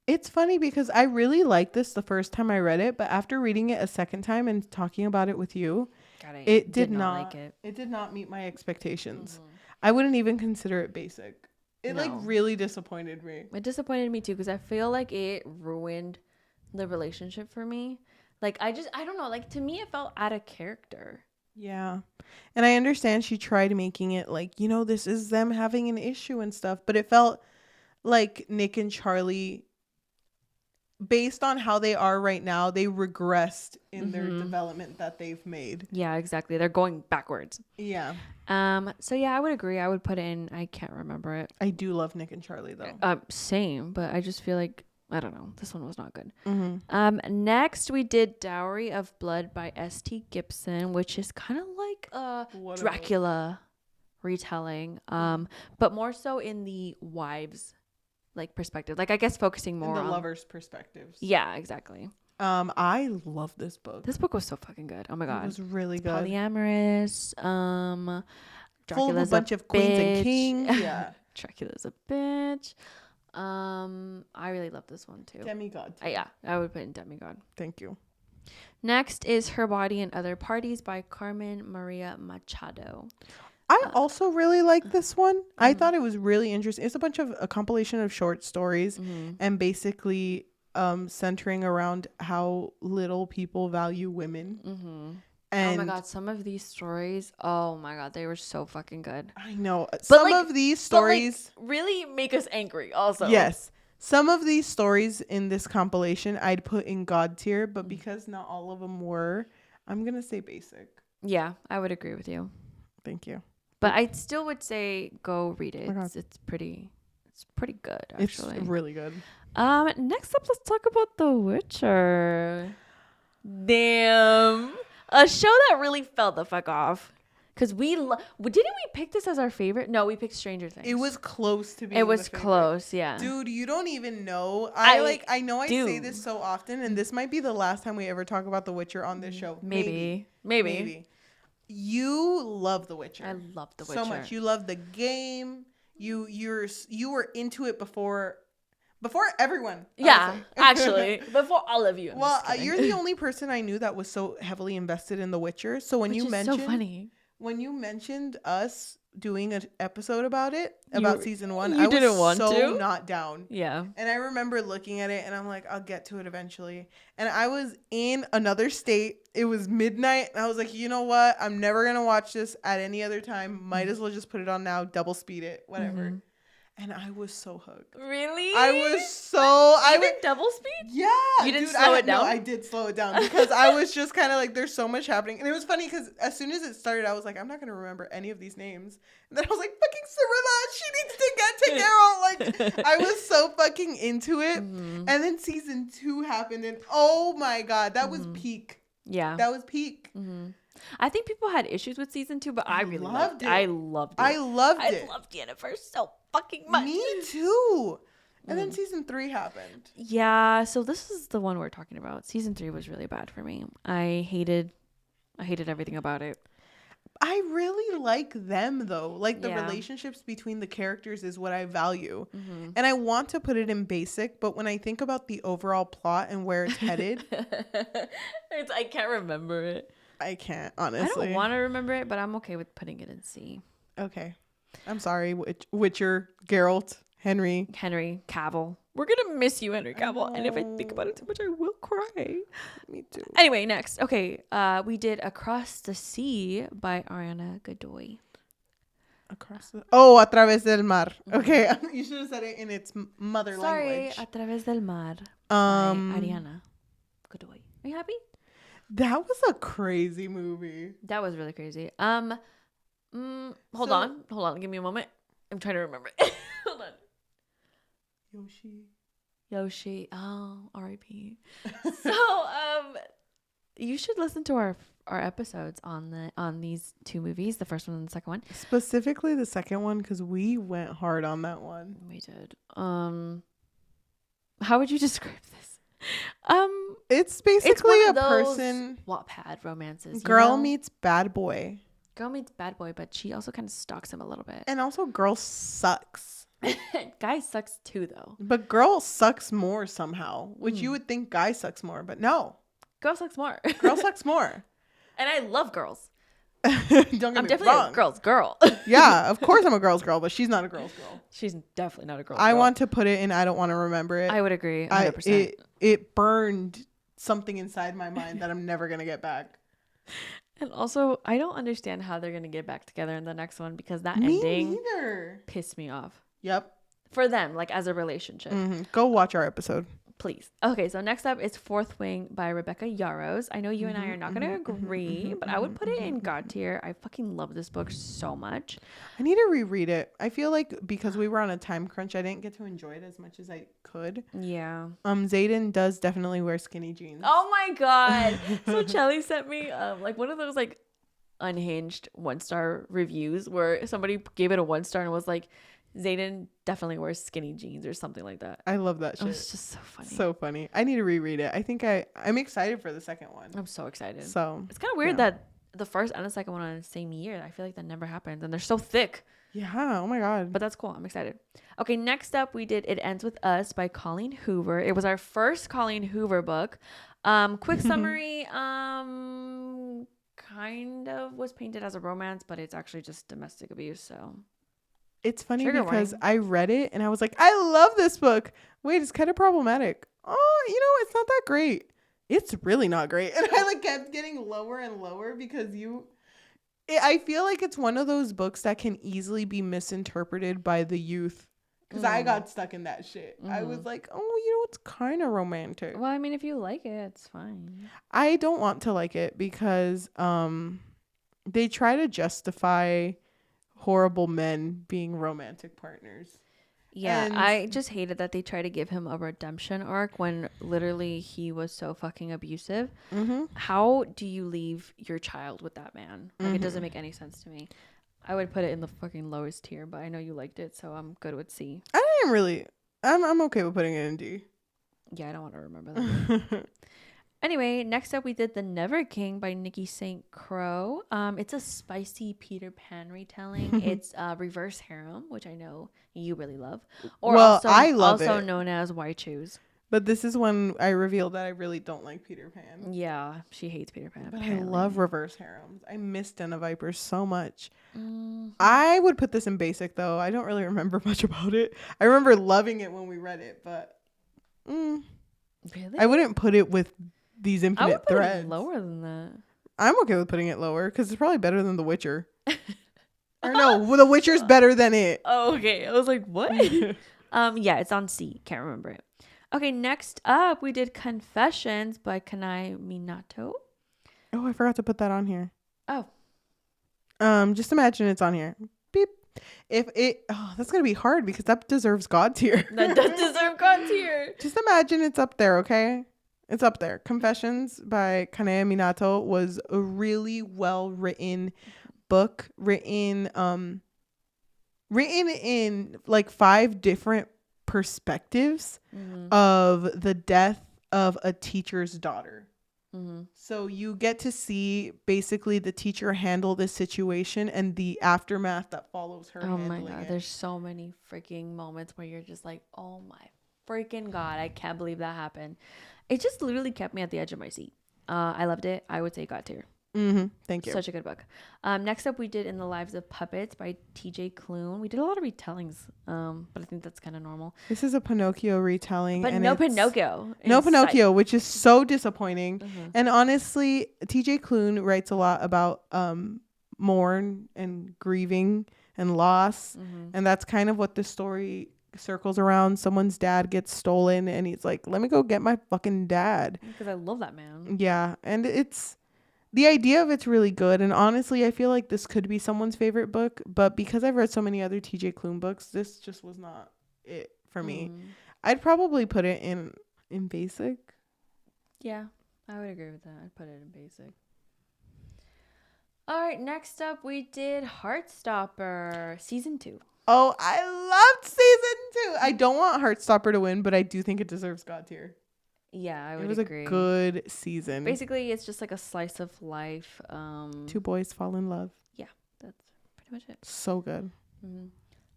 It's funny because I really liked this the first time I read it, but after reading it a second time and talking about it with you, it did not like it. It did not meet my expectations. Mm-hmm. I wouldn't even consider it basic. It like really disappointed me. It disappointed me too because I feel like it ruined the relationship for me. Like I don't know, like to me it felt out of character. Yeah. And I understand she tried making it like, you know, this is them having an issue and stuff, but it felt like Nick and Charlie, based on how they are right now, they regressed in their development that they've made. Yeah, exactly. They're going backwards. Yeah. So yeah, I would agree. I would put it in. I can't remember it. I do love Nick and Charlie though. Same, but I just feel like I don't know. This one was not good. Mm-hmm. Next we did Dowry of Blood by S.T. Gibson, which is kind of like a Dracula retelling, but more so in the wives' like perspective. Like I guess focusing more on the lovers' perspectives. Yeah, exactly. I love this book. This book was so fucking good. Oh my God. It was really good. Polyamorous. Full of a bunch of queens and kings. Yeah. Dracula's a bitch. I really love this one too. Demigod. Yeah, I would put in Demigod. Thank you. Next is Her Body and Other Parties by Carmen Maria Machado. I also really like this one. I thought it was really interesting. It's a compilation of short stories and basically centering around how little people value women. And oh my God, some of these stories, oh my God, they were so fucking good. I know. Some of these stories really make us angry also. Yes. Some of these stories in this compilation I'd put in God tier, but because not all of them were, I'm going to say basic. Yeah, I would agree with you. Thank you. But I still would say go read it. Oh It's pretty good actually. It's really good. Next up, let's talk about The Witcher. Damn. A show that really fell the fuck off. Because didn't we pick this as our favorite? No, we picked Stranger Things. It was close to being It was close, yeah. Dude, you don't even know. I know I say this so often, and this might be the last time we ever talk about The Witcher on this show. Maybe. You love The Witcher. I love The Witcher so much. You love the game. You were into it before everyone. Yeah, actually, before all of you. Well, you're the only person I knew that was so heavily invested in The Witcher. So when you mentioned, so funny. when you mentioned us doing an episode about season 1, you I was didn't want so to? not down. Yeah. And I remember looking at it and I'm like, I'll get to it eventually. And I was in another state. It was midnight. And I was like, you know what? I'm never going to watch this at any other time. Might as well just put it on now, double speed it, whatever. Mm-hmm. And I was so hooked. Really? I was so... Even double speed? Yeah. You didn't slow it down? No, I did slow it down because I was just kind of like, there's so much happening. And it was funny because as soon as it started, I was like, I'm not going to remember any of these names. And then I was like, fucking Cirilla, she needs to get Tegero. Like, I was so fucking into it. Mm-hmm. And then season 2 happened. And oh my God, that was peak. Yeah. That was peak. Mm-hmm. I think people had issues with season 2, but I really loved it. I loved it. I loved Yennefer so fucking much. Me too. And then season 3 happened. Yeah, so this is the one we're talking about. Season 3 was really bad for me. I hated everything about it. I really like them though. Like the relationships between the characters is what I value. Mm-hmm. And I want to put it in basic, but when I think about the overall plot and where it's headed, I can't remember it. I can't, honestly. I don't want to remember it, but I'm okay with putting it in C. Okay. I'm sorry, Witcher, Geralt, Henry Cavill. We're going to miss you, Henry Cavill. And if I think about it too much, I will cry. Me too. Anyway, next. Okay. We did Across the Sea by Ariana Godoy. A Través del Mar. Okay. You should have said it in its mother language. A Través del Mar by Ariana Godoy. Are you happy? That was a crazy movie. That was really crazy. Hold on. Give me a moment. I'm trying to remember it. Hold on. Yoshi. Oh, R.I.P. So, you should listen to our episodes on these two movies, the first one and the second one. Specifically the second one, because we went hard on that one. We did. How would you describe this? It's basically a person Wattpad romances. Girl meets bad boy. Girl meets bad boy, but she also kind of stalks him a little bit. And also girl sucks. Guy sucks too, though. But girl sucks more somehow, which you would think guy sucks more, but no. Girl sucks more. Girl sucks more. And I love girls. Don't get me wrong. I'm definitely a girl's girl. Yeah, of course I'm a girl's girl, but she's not a girl's girl. She's definitely not a girl's girl. I want to put it in I don't want to remember it. I would agree 100%. It burned something inside my mind that I'm never going to get back. And also, I don't understand how they're going to get back together in the next one because that ending pissed me off. Yep. For them, like as a relationship. Mm-hmm. Go watch our episode. Please. Okay, so next up is Fourth Wing by Rebecca Yarros. I know you and I are not going to agree, but I would put it in God tier. I fucking love this book so much. I need to reread it. I feel like because we were on a time crunch, I didn't get to enjoy it as much as I could. Yeah. Zayden does definitely wear skinny jeans. Oh my God. So Chelly sent me like one of those like unhinged 1-star reviews where somebody gave it a 1-star and was like, Zayden definitely wears skinny jeans or something like that. I love that shit. It's just so funny. So funny. I need to reread it. I think I'm excited for the second one. I'm so excited. So it's kind of weird that the first and the second one are in the same year. I feel like that never happens and they're so thick. Yeah. Oh my God. But that's cool. I'm excited. Okay. Next up, we did It Ends With Us by Colleen Hoover. It was our first Colleen Hoover book. Quick summary. Kind of was painted as a romance, but it's actually just domestic abuse. So it's funny because I read it and I was like, I love this book. Wait, it's kind of problematic. Oh, it's not that great. It's really not great. And I like kept getting lower and lower because I feel like it's one of those books that can easily be misinterpreted by the youth. Because I got stuck in that shit. I was like, oh, it's kind of romantic. Well, I mean, if you like it, it's fine. I don't want to like it because they try to justify horrible men being romantic partners. Yeah, I just hated that they tried to give him a redemption arc when literally he was so fucking abusive. Mm-hmm. How do you leave your child with that man? Like, it doesn't make any sense to me. I would put it in the fucking lowest tier, but I know you liked it, so I'm good with C. I didn't really. I'm okay with putting it in D. Yeah, I don't want to remember that. Anyway, next up we did The Never King by Nikki St. Crow. It's a spicy Peter Pan retelling. It's reverse harem, which I know you really love. Or I love also it. known as Why Choose. But this is when I revealed that I really don't like Peter Pan. Yeah, she hates Peter Pan. But apparently. I love reverse harems. I miss Den of Vipers so much. Mm-hmm. I would put this in basic, though. I don't really remember much about it. I remember loving it when we read it, but Really? I wouldn't put it with these I infinite would put threads. it lower than that. I'm okay with putting it lower because it's probably better than The Witcher. Or no, The Witcher's better than it. Oh, okay. I was like, what? Yeah, it's on C. Can't remember it. Okay, next up, we did Confessions by Kanai Minato. Oh, I forgot to put that on here. Oh. Just imagine it's on here. Beep. That's gonna be hard because that deserves God tier. That does deserve God tier. Just imagine it's up there, okay? It's up there. Confessions by Kanaya Minato was a really well written book, written in like 5 different perspectives of the death of a teacher's daughter. So you get to see basically the teacher handle this situation and the aftermath that follows her. Oh my God. There's so many freaking moments where you're just like, oh my freaking God, I can't believe that happened. It just literally kept me at the edge of my seat. I loved it. I would say God tier. Thank you. Such a good book. Next up, we did In the Lives of Puppets by T.J. Klune. We did a lot of retellings, but I think that's kind of normal. This is a Pinocchio retelling. But and no Pinocchio. No Pinocchio, which is so disappointing. And honestly, T.J. Klune writes a lot about mourn and grieving and loss. And that's kind of what this story circles around. Someone's dad gets stolen and he's like, let me go get my fucking dad. Because I love that man. Yeah. And the idea of it's really good. And honestly, I feel like this could be someone's favorite book. But because I've read so many other TJ Klune books, this just was not it for me. I'd probably put it in basic. Yeah, I would agree with that. I'd put it in basic. All right, next up, we did Heartstopper Season 2. Oh, I loved Season 2. I don't want Heartstopper to win, but I do think it deserves God tier. Yeah, I would agree. It was a good season. Basically, it's just like a slice of life. 2 boys fall in love. Yeah, that's pretty much it. So good.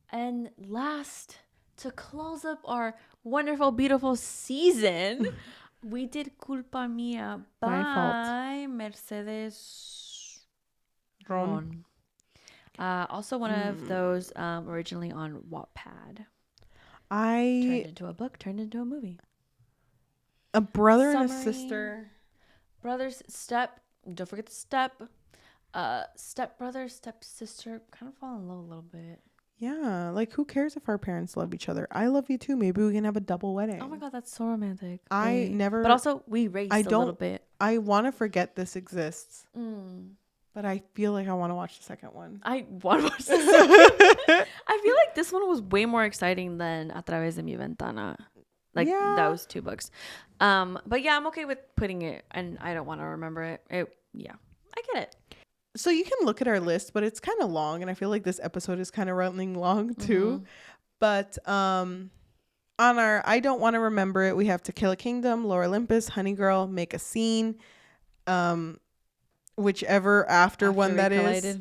And last, to close up our wonderful, beautiful season, we did Culpa Mia by Mercedes Ron. Also one of those originally on Wattpad. Turned into a book, turned into a movie. A brother and a sister. Brothers, don't forget the step brother, step sister, kind of fall in love a little bit. Yeah, like who cares if our parents love each other? I love you too. Maybe we can have a double wedding. Oh my God, that's so romantic. But also we raced a little bit. I want to forget this exists. But I feel like I want to watch the second one. I want to watch the second. I feel like this one was way more exciting than A Través de Mi Ventana. Like those 2 books. But yeah, I'm okay with putting it, and I don't want to remember it. I get it. So you can look at our list, but it's kind of long, and I feel like this episode is kind of running long too. But on our I don't want to remember it, we have To Kill a Kingdom, Lore Olympus, Honey Girl, Make a Scene, whichever after one that is.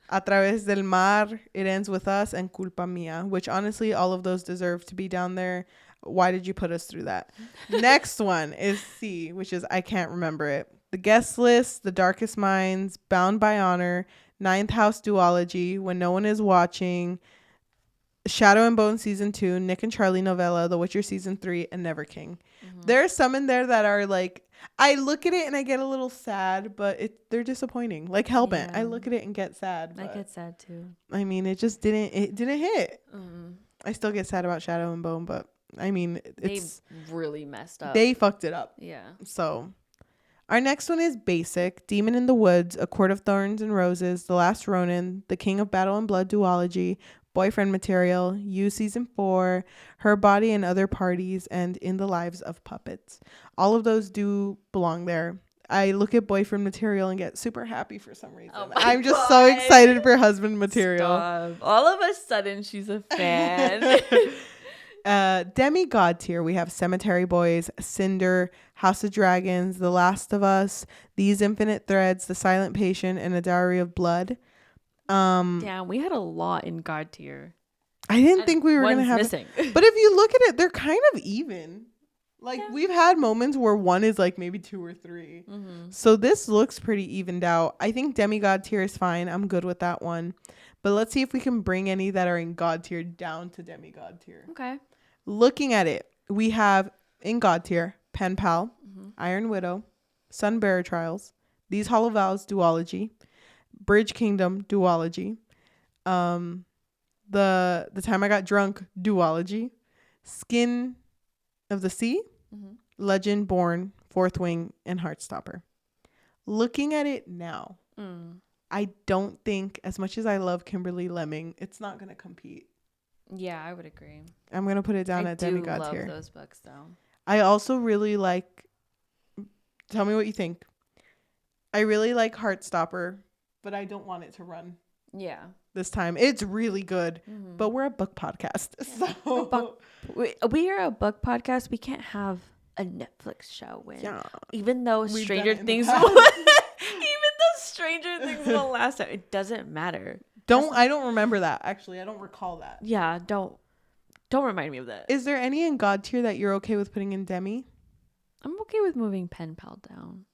A Través del Mar, It Ends With Us, and Culpa Mia, which honestly all of those deserve to be down there. Why did you put us through that? Next one is C, which is I can't remember it. The Guest List, The Darkest Minds, Bound by Honor, Ninth House Duology, When No One Is Watching, Shadow and Bone Season 2, Nick and Charlie novella, The Witcher Season 3, and Never King. There are some in there that are like, I look at it and I get a little sad, but they're disappointing. Like Hellbent. I look at it and get sad. I get sad too. I mean, it didn't hit. I still get sad about Shadow and Bone, but I mean, they really messed up. They fucked it up. Yeah. So our next one is basic. Demon in the Woods, A Court of Thorns and Roses, The Last Ronin, The King of Battle and Blood duology, Boyfriend Material, You Season 4, Her Body and Other Parties, and In the Lives of Puppets. All of those do belong there. I look at Boyfriend Material and get super happy for some reason. I'm just so excited for Husband Material. Stop. All of a sudden, she's a fan. Demigod tier, we have Cemetery Boys, Cinder, House of Dragons, The Last of Us, These Infinite Threads, The Silent Patient, and A Diary of Blood. Damn, we had a lot in God tier. I didn't think we were gonna have missing. But if you look at it, they're kind of even. Like, we've had moments where one is like maybe 2 or 3. So this looks pretty evened out. I think demigod tier is fine. I'm good with that one. But let's see if we can bring any that are in god tier down to demigod tier. Okay. Looking at it, we have in god tier, Pen Pal, Iron Widow, Sunbearer Trials, These Hollow Vows duology, Bridge Kingdom duology, the Time I Got Drunk duology, Skin of the Sea, Legend Born, Fourth Wing, and Heartstopper. Looking at it now, I don't think, as much as I love Kimberly Lemming, it's not going to compete. Yeah, I would agree. I'm going to put it down at demigod tier. I love those books, though. I also really like, tell me what you think. I really like Heartstopper, but I don't want it to run. Yeah. This time. It's really good, but we're a book podcast. So we are a book podcast. We can't have a Netflix show win. Yeah. Even though Stranger Things won't last time. It doesn't matter. I don't remember that. Actually, I don't recall that. Yeah, don't remind me of that. Is there any in god tier that you're okay with putting in demi? I'm okay with moving Pen Pal down.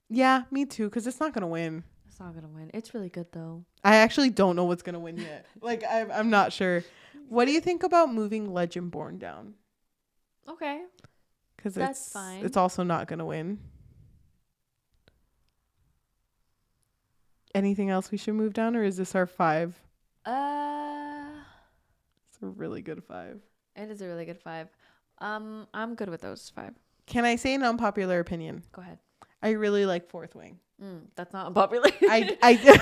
Yeah, me too, because it's not gonna win. It's not gonna win. It's really good though. I actually don't know what's gonna win yet. Like I'm not sure. What do you think about moving Legend Born down? Okay. Because that's fine. It's also not gonna win. Anything else we should move down, or is this our 5? It's a really good 5. It is a really good 5. I'm good with those 5. Can I say an unpopular opinion? Go ahead. I really like Fourth Wing. That's not unpopular. I'm not done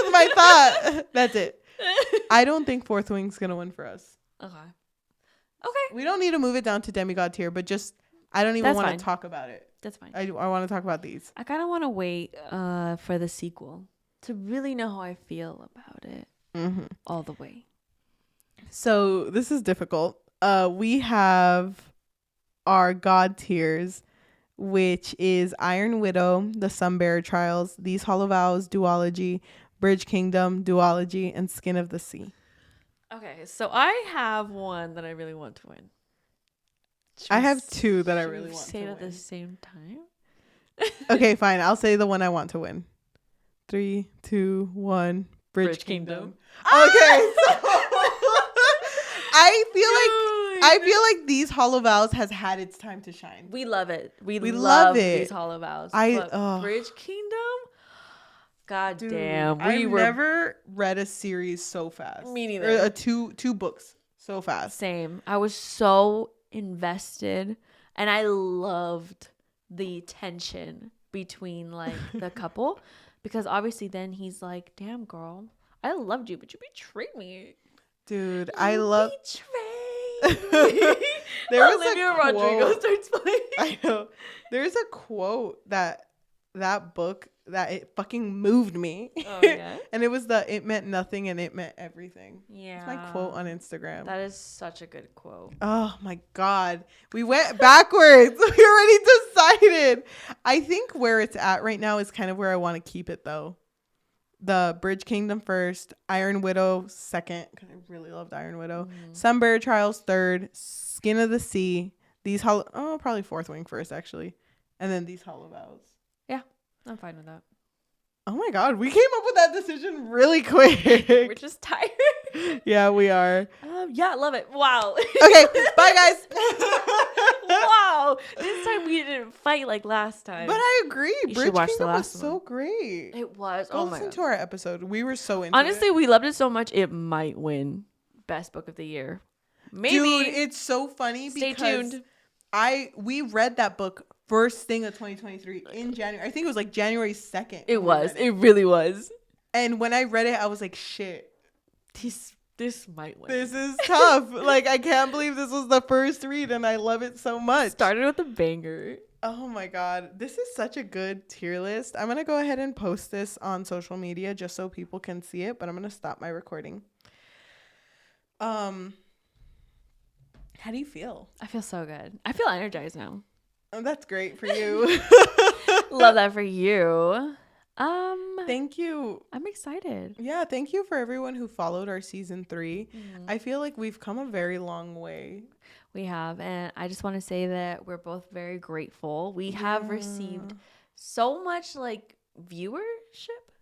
with my thought. That's it. I don't think Fourth Wing's gonna win for us. Okay. We don't need to move it down to demigod tier, but just I don't even want to talk about it. That's fine. I want to talk about these. I kind of want to wait for the sequel to really know how I feel about it all the way. So this is difficult. We have our god tiers, which is Iron Widow, the Sunbearer Trials, These Hollow Vows duology, Bridge Kingdom duology, and Skin of the Sea. Okay, so I have one that I really want to win. I have 2 that I really want to win. Say it at the same time? Okay, fine. I'll say the one I want to win. 3, 2, 1. Bridge Kingdom. Okay. So I feel like These Hollow Vows has had its time to shine. We love it. We love it. These Hollow Vows. Bridge Kingdom? God damn. I've never read a series so fast. Me neither. Or two books so fast. Same. I was so invested, and I loved the tension between like the couple, because obviously then he's like, damn girl, I loved you, but you betrayed me. Dude, I love there was Olivia Rodrigo starts playing. I know. There's a quote that book that it fucking moved me. Oh yeah. And it was it meant nothing and it meant everything. Yeah. It's my quote on Instagram. That is such a good quote. Oh my God. We went backwards. We already decided. I think where it's at right now is kind of where I want to keep it though. The Bridge Kingdom first, Iron Widow second, because I really loved Iron Widow. Sunbearer Trials third, Skin of the Sea, probably Fourth Wing first actually, and then These Hollow Vows. Yeah, I'm fine with that. Oh my God, we came up with that decision really quick. We're just tired. Yeah, we are. Yeah, love it. Wow. Okay, bye guys. Wow, this time we didn't fight like last time. But I agree. Bridge Kingdom was so one. great. It was. Go listen to our episode. We were so into Honestly, it. we loved it so much it might win Best Book of the Year. Maybe. Dude, it's so funny Stay because tuned. We read that book first thing of 2023 in January. I think it was like January 2nd. It was. It really was. And when I read it, I was like, shit. This might win. This is tough. Like, I can't believe this was the first read and I love it so much. Started with a banger. Oh my God. This is such a good tier list. I'm going to go ahead and post this on social media just so people can see it, but I'm going to stop my recording. How do you feel? I feel so good. I feel energized now. Oh, that's great for you. Love that for you. Thank you. I'm excited. Yeah, thank you for everyone who followed our season 3. I feel like we've come a very long way. We have, and I just want to say that we're both very grateful. We have received so much like viewership.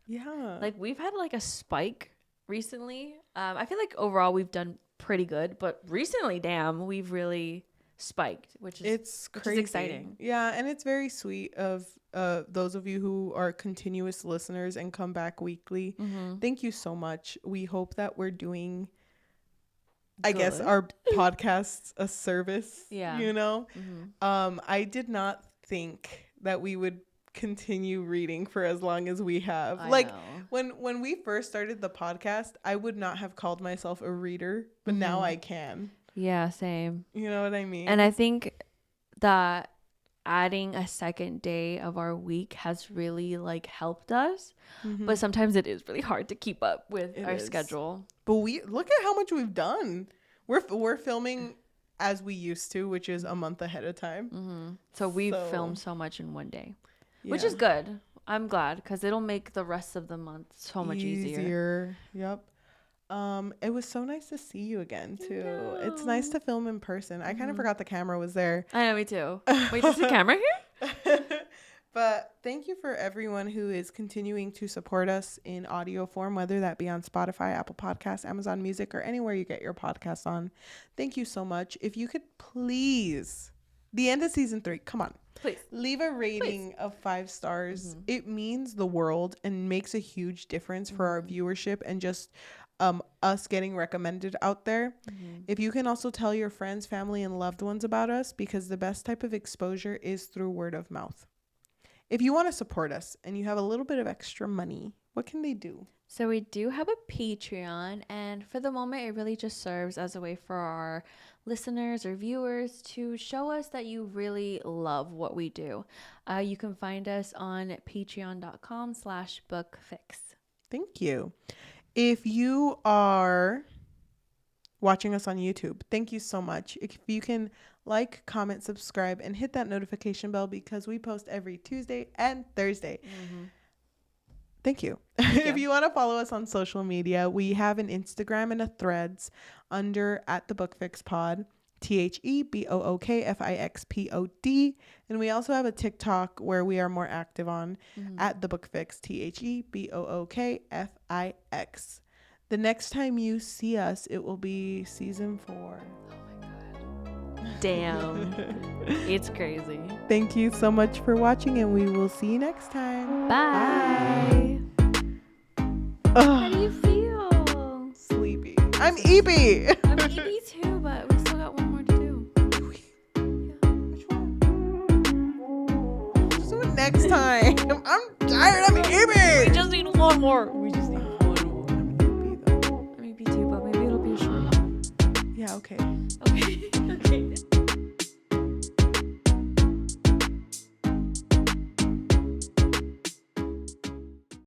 Yeah. Like we've had like a spike recently. I feel like overall we've done pretty good, but recently, damn, we've really spiked, which is exciting. Yeah, and it's very sweet of those of you who are continuous listeners and come back weekly. Thank you so much. We hope that we're doing I guess our podcast's a service. Yeah. You know? I did not think that we would continue reading for as long as we have. I like know. when we first started the podcast, I would not have called myself a reader, but now I can. Yeah, same. You know what I mean? And I think that adding a second day of our week has really like helped us. But sometimes it is really hard to keep up with our schedule. But we look at how much we've done. We're filming as we used to, which is a month ahead of time. So we've filmed so much in one day, which is good. I'm glad because it'll make the rest of the month so much easier. Yep. It was so nice to see you again too. It's nice to film in person. I kind of forgot the camera was there. I know, me too. Wait, there's a camera here? But thank you for everyone who is continuing to support us in audio form, whether that be on Spotify, Apple Podcasts, Amazon Music, or anywhere you get your podcasts on. Thank you so much. If you could please, the end of season 3, come on. Please. Leave a rating of 5 stars. It means the world and makes a huge difference for our viewership and just us getting recommended out there. If you can also tell your friends, family, and loved ones about us, because the best type of exposure is through word of mouth. If you want to support us and you have a little bit of extra money, what can they do? So we do have a Patreon, and for the moment it really just serves as a way for our listeners or viewers to show us that you really love what we do. You can find us on patreon.com/bookfix. Thank you. If you are watching us on YouTube, thank you so much. If you can like, comment, subscribe, and hit that notification bell because we post every Tuesday and Thursday. Thank you. If you want to follow us on social media, we have an Instagram and a Threads under @thebookfixpod, THEBOOKFIXPOD, and we also have a TikTok where we are more active on @thebookfix, THEBOOKFIX. The next time you see us, it will be season 4. Damn. It's crazy. Thank you so much for watching, and we will see you next time. Bye. How do you feel? Sleepy. I'm EB. I'm EB too, but we still got one more to do. Which one? Let's do it next time. I'm tired. I'm EB. We just need one more. I'm EB though. I'm EB too, but maybe it'll be a short one. Yeah, okay. Okay. Okay.